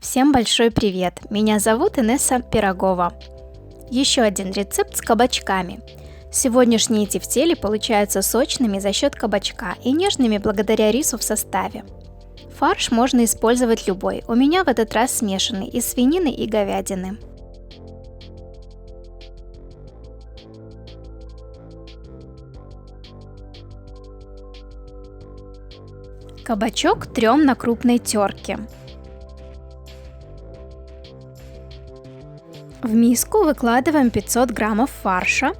Всем большой привет! Меня зовут Инесса Пирогова. Еще один рецепт с кабачками. Сегодняшние тефтели получаются сочными за счет кабачка и нежными благодаря рису в составе. Фарш можно использовать любой, у меня в этот раз смешанный из свинины и говядины. Кабачок трем на крупной терке. В миску выкладываем 500 граммов фарша,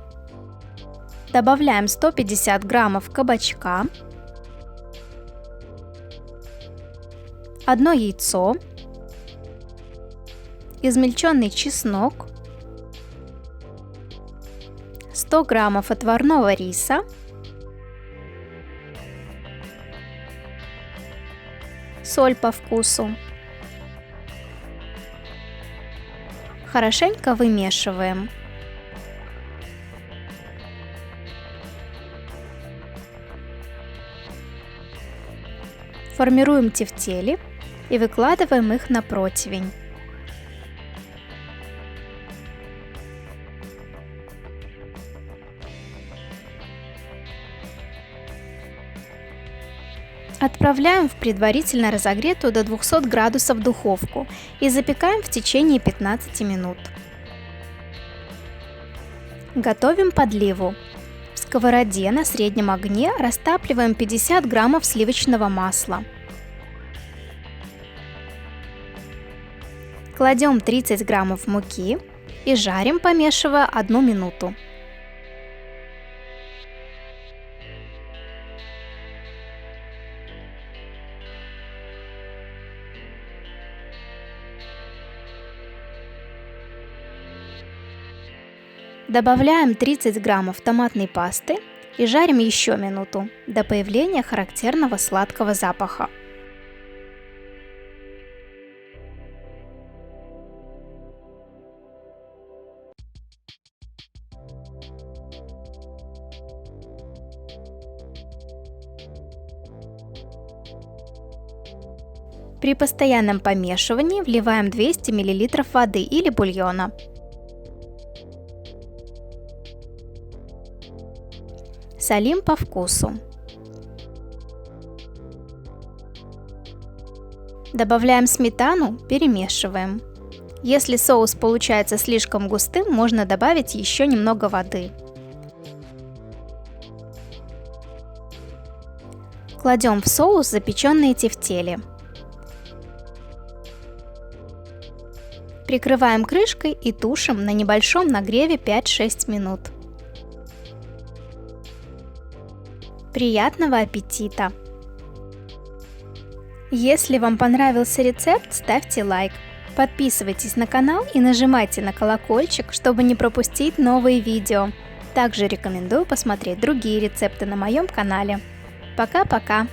добавляем 150 граммов кабачка, 1 яйцо, измельченный чеснок, 100 граммов отварного риса, соль по вкусу. Хорошенько вымешиваем. Формируем тефтели и выкладываем их на противень. Отправляем в предварительно разогретую до 200 градусов духовку и запекаем в течение 15 минут. Готовим подливу. В сковороде на среднем огне растапливаем 50 граммов сливочного масла. Кладем 30 граммов муки и жарим, помешивая 1 минуту. Добавляем 30 граммов томатной пасты и жарим еще минуту до появления характерного сладкого запаха. При постоянном помешивании вливаем 200 мл воды или бульона. Солим по вкусу. Добавляем сметану, перемешиваем. Если соус получается слишком густым, можно добавить еще немного воды. Кладем в соус запеченные тефтели. Прикрываем крышкой и тушим на небольшом нагреве 5-6 минут. Приятного аппетита! Если вам понравился рецепт, ставьте лайк, подписывайтесь на канал и нажимайте на колокольчик, чтобы не пропустить новые видео. Также рекомендую посмотреть другие рецепты на моем канале. Пока-пока!